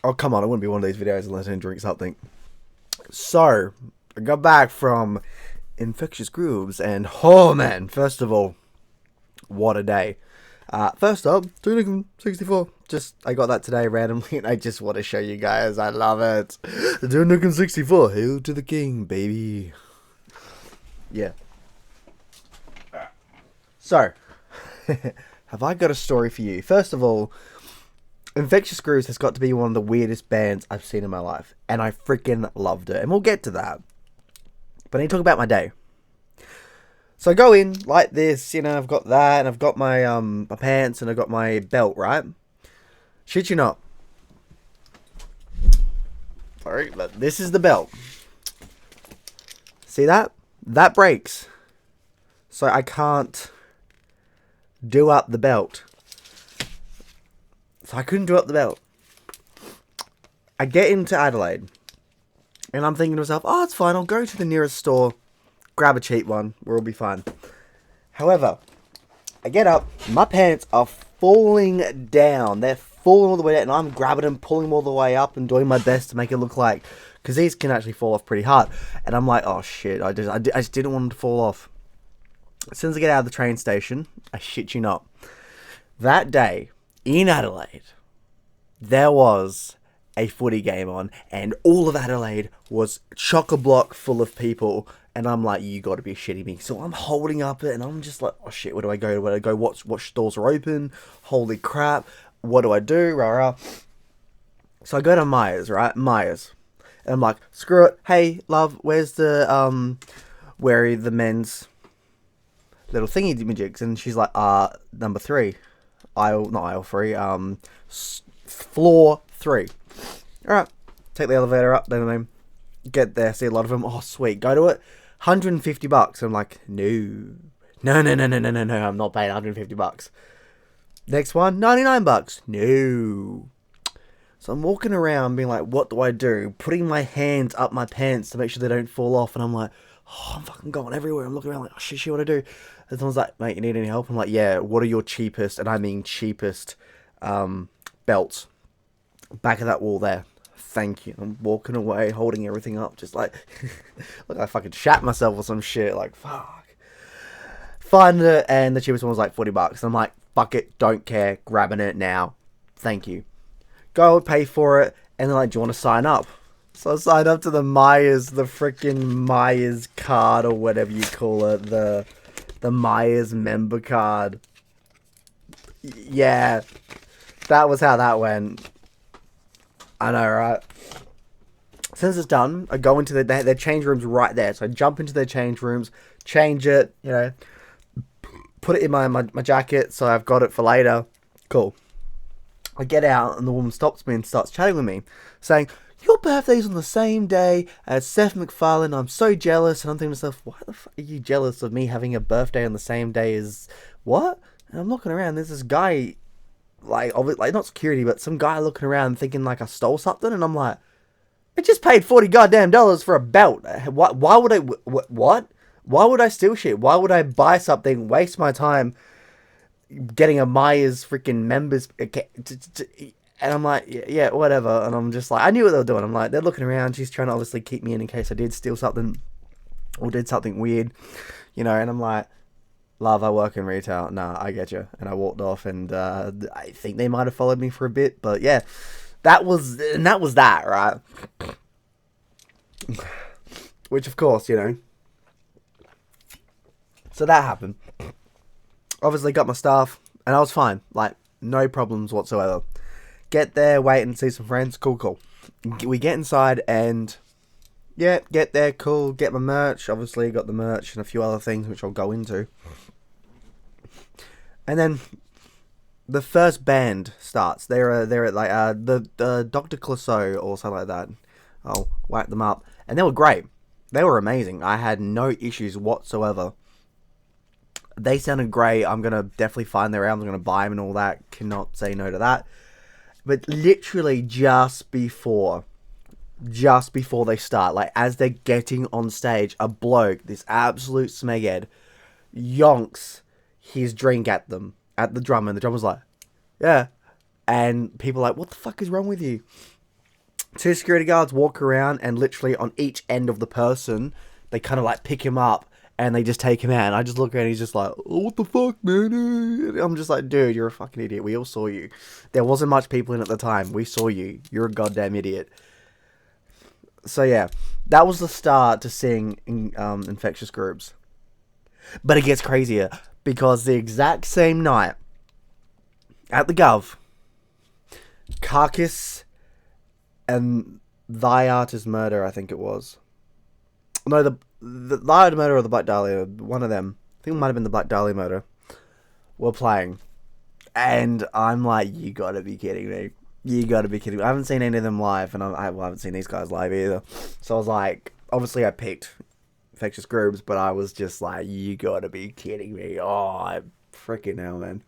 Oh, come on. It wouldn't be one of these videos unless I didn't drink something. So, I got back from Infectious Grooves, and oh man, first of all, what a day. First up, Tunic 64. I got that today randomly, and I just want to show you guys. I love it. The Tunic 64. Hail to the king, baby. Yeah. So, have I got a story for you? First of all, Infectious Grooves has got to be one of the weirdest bands I've seen in my life, and I freaking loved it. And we'll get to that. But I need to talk about my day. So I go in like this, I've got that, and I've got my my pants, and I've got my belt, right? Shit you not. Sorry, but this is the belt. See that? That breaks. So I can't do up the belt. So I couldn't do up the belt. I get into Adelaide, and I'm thinking to myself, oh, it's fine, I'll go to the nearest store, grab a cheap one, we'll be fine. However, I get up, my pants are falling down. They're falling all the way down, and I'm grabbing them, pulling them all the way up, and doing my best to make it look like, because these can actually fall off pretty hard. And I'm like, oh shit, I just didn't want them to fall off. As soon as I get out of the train station, I shit you not, that day in Adelaide, there was a footy game on, and all of Adelaide was chock-a-block full of people. And I'm like, you got to be shitting me. So I'm holding up it, and I'm just like, oh shit, where do I go? Where do I go? What stores are open? Holy crap! What do I do? Rah, rah. So I go to Myers, right? Myers, and I'm like, screw it. Hey, love, where's the where are the men's little thingy majigs? And she's like, number 3, not aisle 3, floor 3. All right, take the elevator up. Then get there, see a lot of them. Oh, sweet, go to it. $150. I'm like, no, I'm not paying $150. Next one, $99. No. So I'm walking around being like, what do I do? Putting my hands up my pants to make sure they don't fall off. And I'm like, oh, I'm fucking going everywhere. I'm looking around like, oh shit, what do I do? And someone's like, mate, you need any help? I'm like, yeah, what are your cheapest, and I mean cheapest, belts? Back of that wall there. Thank you. I'm walking away, holding everything up, just like, like I fucking shat myself or some shit. Like, fuck. Find it, and the cheapest one was like $40. And I'm like, fuck it, don't care, grabbing it now. Thank you. Go pay for it, and they're like, do you want to sign up? So I signed up to the Myers, the freaking Myers card, or whatever you call it, the Myers member card. Yeah, that was how that went. I know, right? Since it's done, I go into their change rooms right there. So I jump into their change rooms, change it, put it in my jacket, so I've got it for later. Cool. I get out, and the woman stops me and starts chatting with me, saying, your birthday's on the same day as Seth MacFarlane. I'm so jealous. And I'm thinking to myself, why the fuck are you jealous of me having a birthday on the same day as what? And I'm looking around, there's this guy, like not security, but some guy looking around thinking like I stole something. And I'm like, I just paid $40 goddamn for a belt. Why would I, what? Why would I steal shit? Why would I buy something, waste my time getting a Myers freaking members account? And I'm like, yeah, whatever. And I'm just like, I knew what they were doing. I'm like, they're looking around. She's trying to obviously keep me in case I did steal something or did something weird, And I'm like, love, I work in retail. Nah, I get you. And I walked off, and I think they might have followed me for a bit. But yeah, that was that, right? Which, of course, So that happened. Obviously got my stuff, and I was fine. Like, no problems whatsoever. Get there, wait and see some friends. Cool. We get inside, and yeah, get there, cool. Get my merch. Obviously got the merch and a few other things which I'll go into. And then the first band starts. They're at like the Dr. Clouseau or something like that. I'll whack them up, and they were great. They were amazing. I had no issues whatsoever. They sounded great. I'm gonna definitely find their albums. I'm gonna buy them and all that. Cannot say no to that. But literally just before they start, like as they're getting on stage, a bloke, this absolute smeghead, yonks his drink at them, at the drummer, and the drummer's like, yeah. And people are like, what the fuck is wrong with you? Two security guards walk around, and literally on each end of the person, they kind of like pick him up, and they just take him out. And I just look around, and he's just like, oh, what the fuck, man? And I'm just like, dude, you're a fucking idiot. We all saw you. There wasn't much people in at the time. We saw you. You're a goddamn idiot. So yeah, that was the start to seeing Infectious Grooves. But it gets crazier, because the exact same night, at the Gov, Carcass and Thy Art is Murder, I think it was. No, the Thy Art is Murder or the Black Dahlia, one of them. I think it might have been the Black Dahlia Murder. Were playing. And I'm like, you gotta be kidding me. You gotta be kidding me. I haven't seen any of them live, and I haven't seen these guys live either. So I was like, obviously I picked Infectious Grooves, but I was just like, you gotta be kidding me. Oh, freaking hell, man.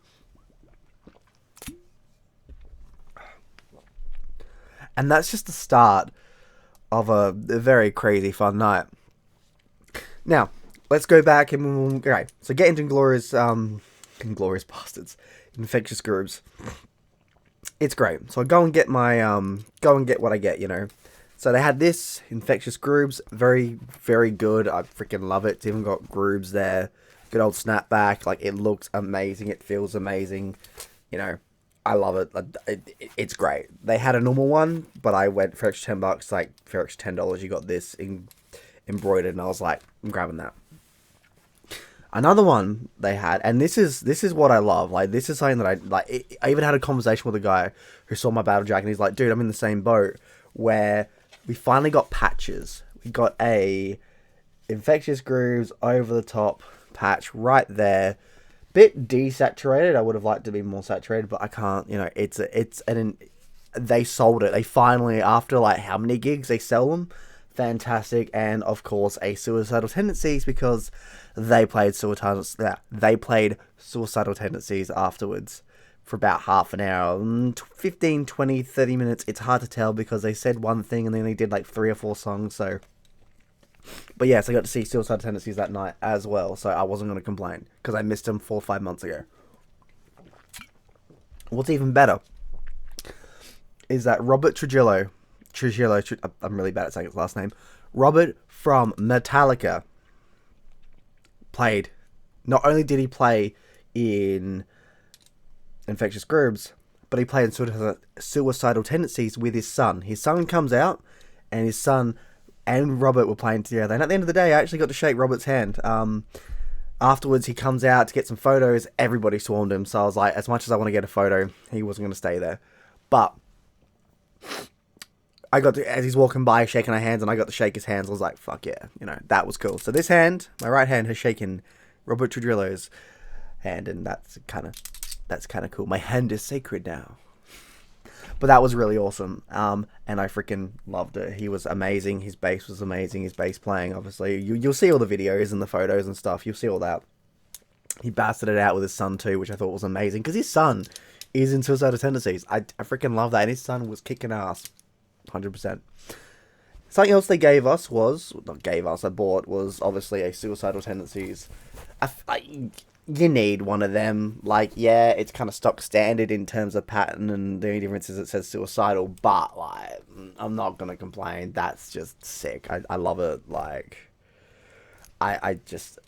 And that's just the start of a very crazy fun night. Now, let's go back and okay. So get into Inglorious Bastards, Infectious Grooves. It's great. So I go and get what I get, you know. So they had this Infectious Grooves, very, very good. I freaking love it. It's even got grooves there. Good old snapback. Like, it looks amazing. It feels amazing. You know, I love it. It's great. They had a normal one, but I went for extra $10. Like, for extra $10, you got this embroidered, and I was like, I'm grabbing that. Another one they had, and this is what I love. Like, this is something that I like. I even had a conversation with a guy who saw my battle jacket, and he's like, dude, I'm in the same boat, where we finally got patches. We got a Infectious Grooves over the top patch right there. Bit desaturated. I would have liked to be more saturated, but I can't. You know, they sold it. They finally, after like how many gigs they sell them, fantastic. And of course, a Suicidal Tendencies, because they played Suicidal Tendencies afterwards for about half an hour, 15, 20, 30 minutes. It's hard to tell because they said one thing and then they did like 3 or 4 songs. So, but yes, I got to see Suicidal Tendencies that night as well, so I wasn't going to complain because I missed them 4 or 5 months ago. What's even better is that Robert Trujillo, I'm really bad at saying his last name, Robert from Metallica, played. Not only did he play in Infectious Grooves, but he played in Suicidal Tendencies with his son. His son comes out, and his son and Robert were playing together. And at the end of the day, I actually got to shake Robert's hand. Afterwards, he comes out to get some photos. Everybody swarmed him, so I was like, as much as I want to get a photo, he wasn't going to stay there. But I got to, as he's walking by, shaking our hands, and I got to shake his hands. I was like, fuck yeah, you know, that was cool. So this hand, my right hand, has shaken Robert Trujillo's hand, and that's kind of cool. My hand is sacred now. But that was really awesome, and I freaking loved it. He was amazing. His bass was amazing. His bass playing, obviously. You'll see all the videos and the photos and stuff. You'll see all that. He blasted it out with his son too, which I thought was amazing, because his son is in Suicidal Tendencies. I freaking love that, and his son was kicking ass, 100%. Something else they gave us I bought, was obviously a Suicidal Tendencies. You need one of them. Like, yeah, it's kind of stock standard in terms of pattern, and the only difference is it says Suicidal, but, like, I'm not going to complain. That's just sick. I love it. Like, I just...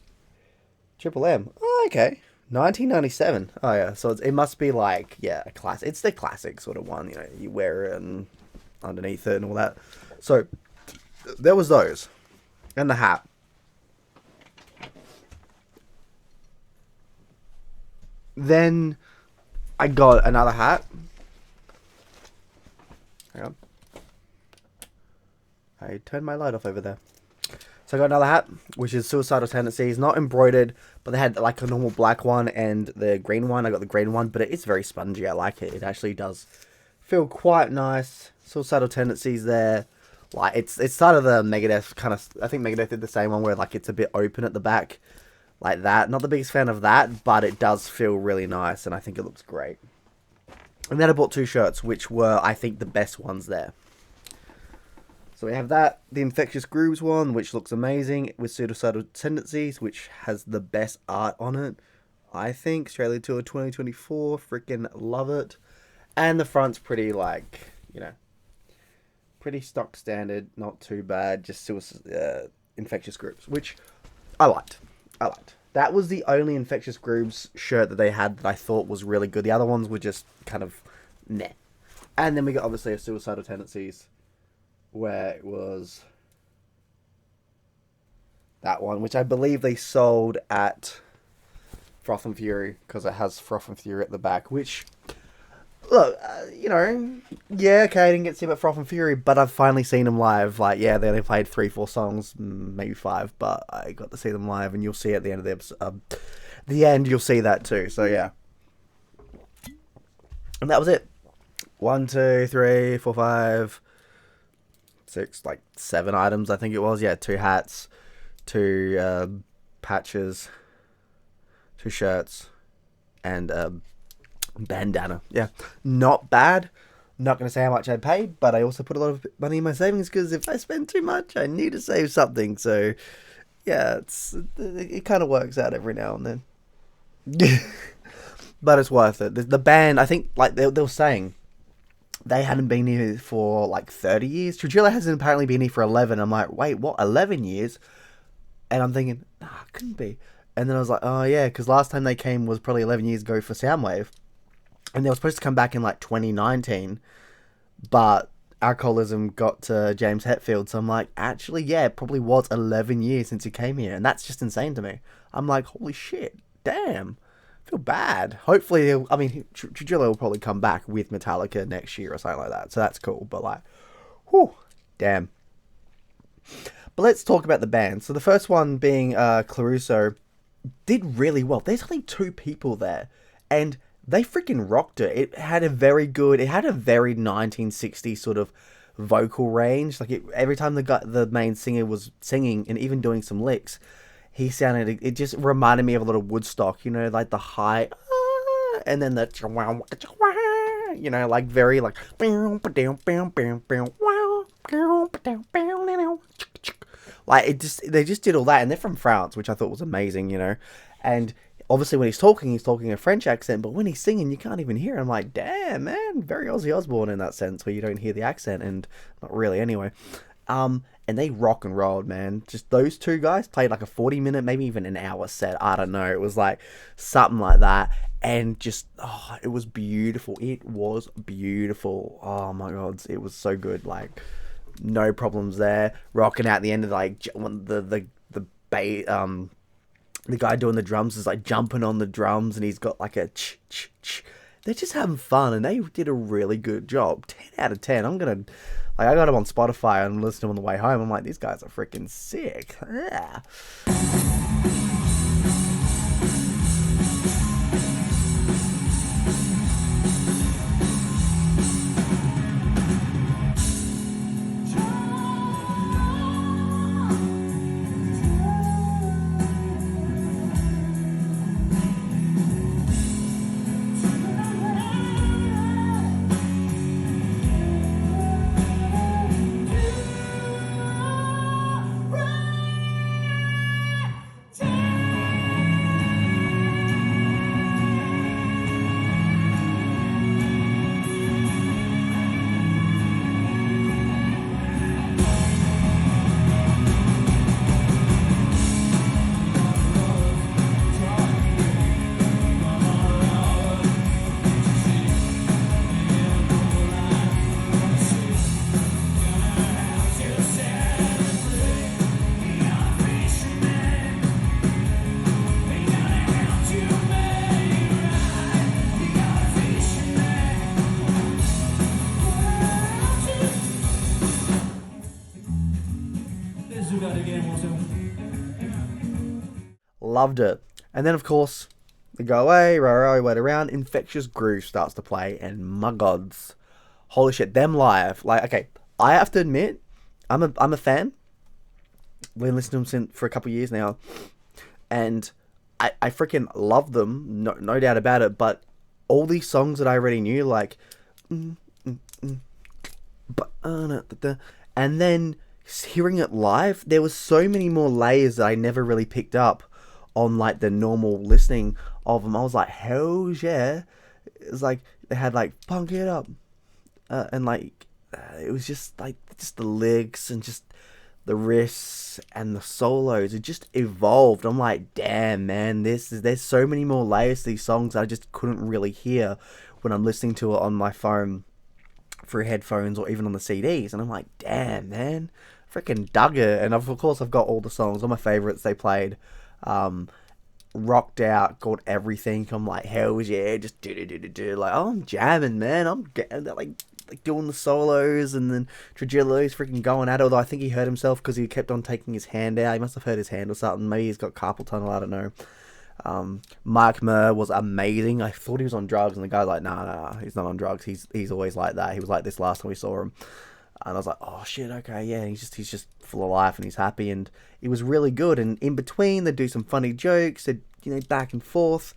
Triple M. Oh, okay. 1997. Oh, yeah. So it must be, like, yeah, a classic. It's the classic sort of one, you know, you wear it and underneath it and all that. So, there was those. And the hat. Then I got another hat. Hang on. I turned my light off over there. So I got another hat, which is Suicidal Tendencies. Not embroidered, but they had like a normal black one and the green one. I got the green one, but it's very spongy. I like it. It actually does feel quite nice. Suicidal Tendencies there. Like, it's sort of the Megadeth kind of... I think Megadeth did the same one where, like, it's a bit open at the back. Like that. Not the biggest fan of that, but it does feel really nice, and I think it looks great. And then I bought 2 shirts, which were, I think, the best ones there. So we have that, the Infectious Grooves one, which looks amazing, with Suicidal Tendencies, which has the best art on it. I think Australia Tour 2024, freaking love it. And the front's pretty, like, you know, pretty stock standard, not too bad, just Infectious Grooves, which I liked. I liked. That was the only Infectious Grooves shirt that they had that I thought was really good. The other ones were just kind of meh. And then we got, obviously, a Suicidal Tendencies, where it was that one, which I believe they sold at Froth and Fury, because it has Froth and Fury at the back, which, look, yeah, okay, I didn't get to see them at Froth and Fury, but I've finally seen them live. Like, yeah, they only played 3-4 songs, maybe 5, but I got to see them live, and you'll see at the end of the episode, the end, you'll see that too, so yeah. And that was it. 1, 2, 3, 4, 5, 6, like 7 items, I think it was. Yeah, 2 hats, 2 patches, 2 shirts, and bandana. Yeah, not bad. Not going to say how much I paid, but I also put a lot of money in my savings, because if I spend too much, I need to save something. So, yeah, it kind of works out every now and then. But it's worth it. The band, I think, like they were saying, they hadn't been here for like 30 years. Trujillo hasn't apparently been here for 11. I'm like, wait, what? 11 years? And I'm thinking, nah, it couldn't be. And then I was like, oh yeah, because last time they came was probably 11 years ago for Soundwave. And they were supposed to come back in like 2019. But alcoholism got to James Hetfield. So I'm like, actually, yeah, it probably was 11 years since he came here. And that's just insane to me. I'm like, holy shit, damn. I feel bad. Hopefully, Trujillo will probably come back with Metallica next year or something like that. So that's cool. But like, whew, damn. But let's talk about the band. So the first one being Claruso did really well. There's only 2 people there, and they freaking rocked it. It had a very 1960s sort of vocal range. Like every time the main singer was singing and even doing some licks, he sounded. It just reminded me of a little Woodstock. Like the high, and then the, like very like. Like they just did all that, and they're from France, which I thought was amazing, And obviously, when he's talking a French accent, but when he's singing, you can't even hear it. I'm like, damn, man, very Ozzy Osbourne in that sense, where you don't hear the accent, and not really anyway. And they rock and rolled, man. Just those 2 guys played like a 40-minute, maybe even an hour set. I don't know. It was like something like that, and just it was beautiful. It was beautiful. Oh my god, it was so good. Like, no problems there. Rocking out the end of like the guy doing the drums is like jumping on the drums, and he's got like a ch. They're just having fun, and they did a really good job. 10 out of 10. I got them on Spotify and listened to them on the way home. I'm like, these guys are freaking sick. Yeah. Loved it. And then, of course, they go away, wait around, Infectious Grooves starts to play, and my gods, holy shit, them live. Like, okay, I have to admit, I'm a fan. We've been listening to them for a couple of years now, and I freaking love them, no doubt about it, but all these songs that I already knew, like, and then hearing it live, there was so many more layers that I never really picked up on like the normal listening of them. I was like, hell yeah. It was like they had like punk it up, and like it was just like just the lyrics and just the riffs and the solos. It just evolved. I'm like, damn man, there's so many more layers to these songs that I just couldn't really hear when I'm listening to it on my phone through headphones or even on the CDs. And I'm like, damn man, freaking dug it. And of course I've got all the songs, all my favorites they played. Rocked out, got everything. I'm like, hell yeah, just do. Like, oh, I'm jamming, man. I'm getting like doing the solos, and then Trujillo's freaking going at it. Although I think he hurt himself because he kept on taking his hand out. He must have hurt his hand or something. Maybe he's got carpal tunnel. I don't know. Mark Murr was amazing. I thought he was on drugs, and the guy's like, nah, he's not on drugs. He's always like that. He was like this last time we saw him. And I was like, oh shit, okay, yeah, he's just full of life and he's happy, and it was really good. And in between, they'd do some funny jokes, they'd, back and forth.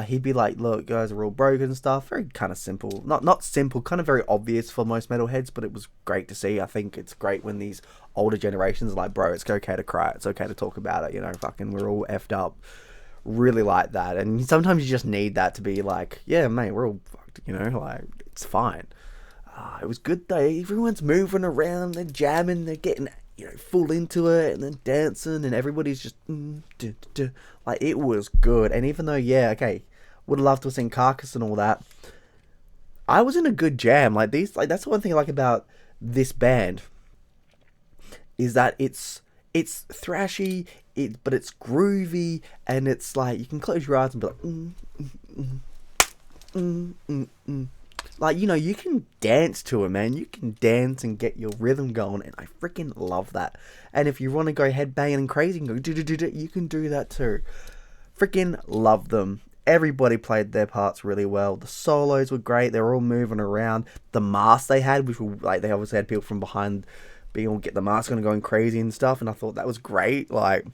He'd be like, look, guys are all broken and stuff. Very kind of simple, not simple, kind of very obvious for most metalheads, but it was great to see. I think it's great when these older generations are like, bro, it's okay to cry, it's okay to talk about it, fucking we're all effed up. Really like that. And sometimes you just need that to be like, yeah, mate, we're all fucked, like, it's fine. It was good though. Everyone's moving around, they're jamming, they're getting full into it, and then dancing, and everybody's just like, it was good. And even though, yeah, okay, would have loved to have seen Carcass and all that, I was in a good jam. Like these, like that's the one thing I like about this band is that it's thrashy, but it's groovy, and it's like you can close your eyes and be like, Like, you can dance to it, man. You can dance and get your rhythm going, and I freaking love that. And if you want to go headbanging and crazy and go do, you can do that too. Freaking love them. Everybody played their parts really well. The solos were great. They were all moving around. The masks they had, which were like, they obviously had people from behind being able to get the mask on and going crazy and stuff, and I thought that was great. Like,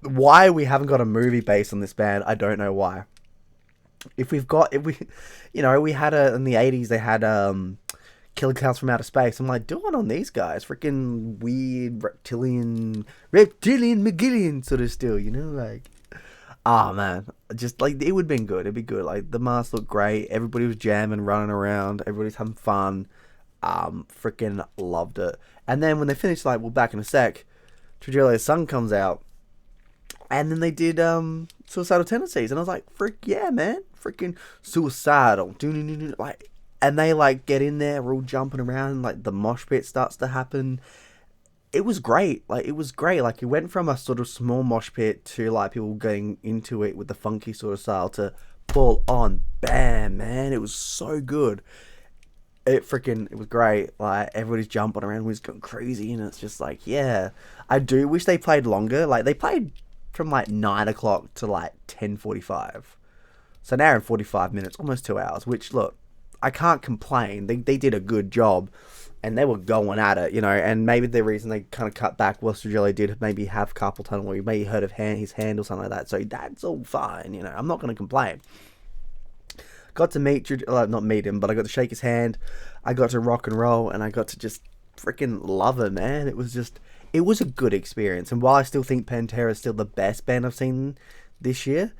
why we haven't got a movie based on this band, I don't know why. We had in the 80s, they had Killer Clowns from Outer Space. I'm like, do one on these guys. Freaking weird reptilian McGillian sort of still, like, man, just like, it would have been good. It'd be good. Like, the masks looked great. Everybody was jamming, running around. Everybody's having fun. Freaking loved it. And then when they finished, like, well, back in a sec, Trujillo's Son comes out. And then they did Suicidal Tendencies, and I was like, frick yeah, man, freaking suicidal, like, and they like get in there, we're all jumping around, and like the mosh pit starts to happen. It was great, like it went from a sort of small mosh pit to like people getting into it with the funky sort of style to full on bam, man. It was so good. It was great. Like, everybody's jumping around, we're just going crazy, and it's just like, yeah, I do wish they played longer. Like, they played from like 9 o'clock to like 10:45, so an hour and 45 minutes, almost 2 hours, which, look, I can't complain. They did a good job, and they were going at it, and maybe the reason they kind of cut back was Trujillo did maybe have carpal tunnel, or he may have hurt his hand or something like that, so that's all fine, I'm not going to complain. Got to meet, not meet him, but I got to shake his hand, I got to rock and roll, and I got to just freaking love it, man. It was a good experience. And while I still think Pantera is still the best band I've seen this year,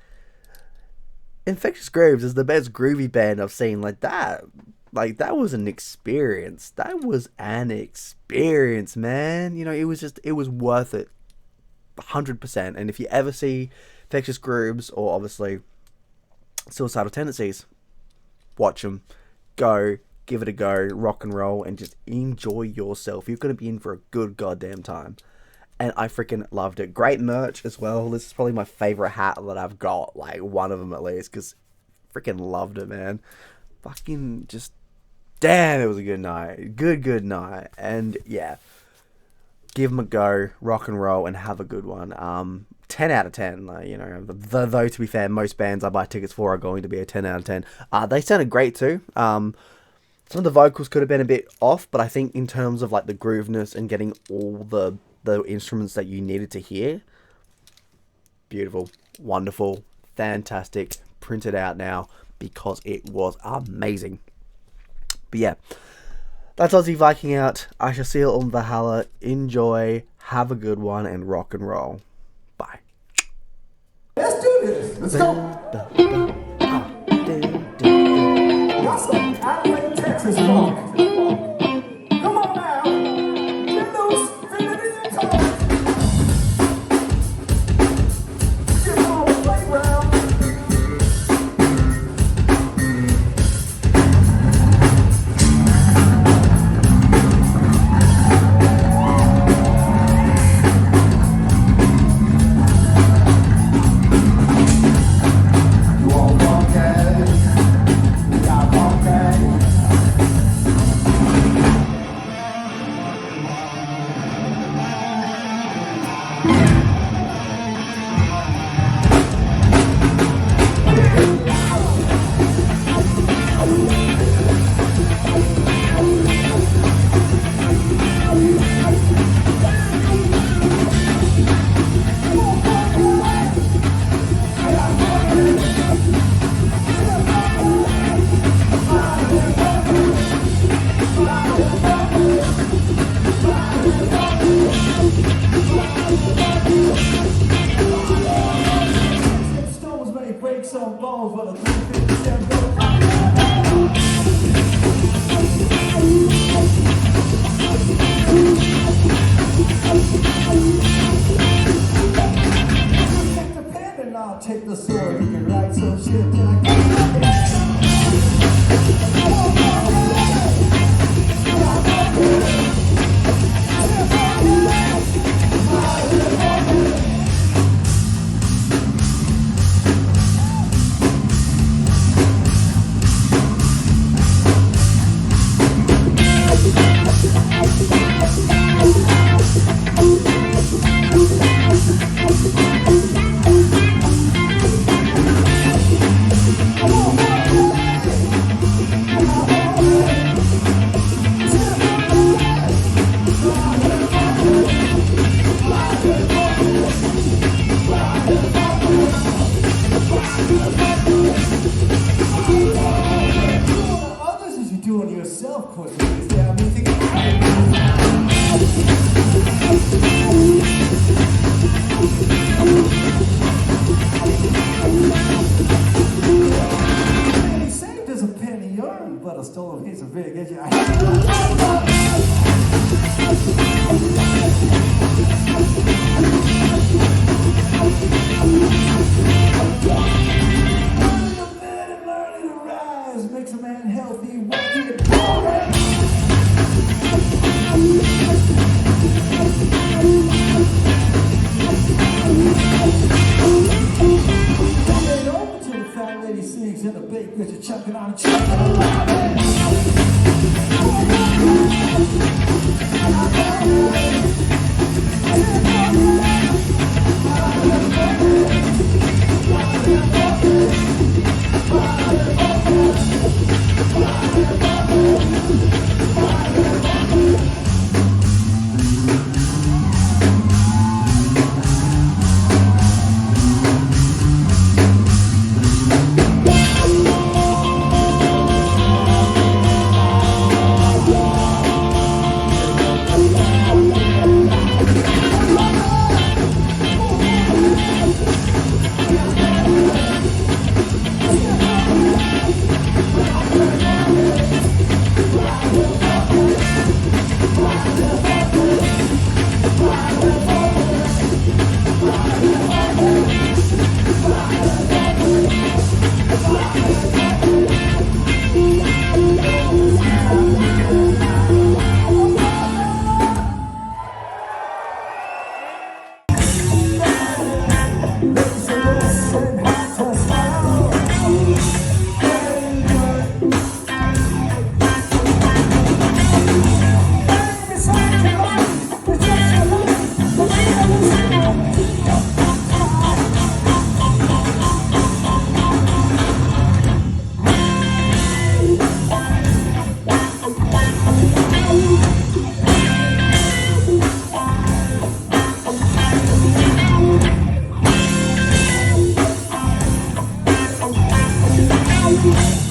Infectious Grooves is the best groovy band I've seen. Like, that was an experience. That was an experience, man. It was worth it. 100%. And if you ever see Infectious Grooves, or obviously Suicidal Tendencies, watch them. Go. Give it a go, rock and roll, and just enjoy yourself. You're going to be in for a good goddamn time. And I freaking loved it. Great merch as well. This is probably my favorite hat that I've got. Like, one of them at least, because freaking loved it, man. Fucking just, damn, it was a good night. Good night. And yeah, give them a go, rock and roll, and have a good one. 10 out of 10. Though to be fair, most bands I buy tickets for are going to be a 10 out of 10. They sounded great too. Some of the vocals could have been a bit off, but I think in terms of like the grooveness and getting all the instruments that you needed to hear, beautiful, wonderful, fantastic. Print it out now because it was amazing. But yeah, that's Aussie Viking out. I shall see you on Valhalla. Enjoy, have a good one, and rock and roll. Bye. this. Let's go. That's some Adelaide, Texas funk. Come on now. Get loose. Feel it in your toes. Get on the playground. Some bones, but a 357 go. Take the pen and I'll take the sword. You can write some shit till I get yourself, cause you yeah, I mean, think he saved us a penny earned, but a stolen piece of big edge. Makes a man healthy, wealthy, and poor. Get over to the fat lady sings in the bake bitch chucking on a chicken. Bye.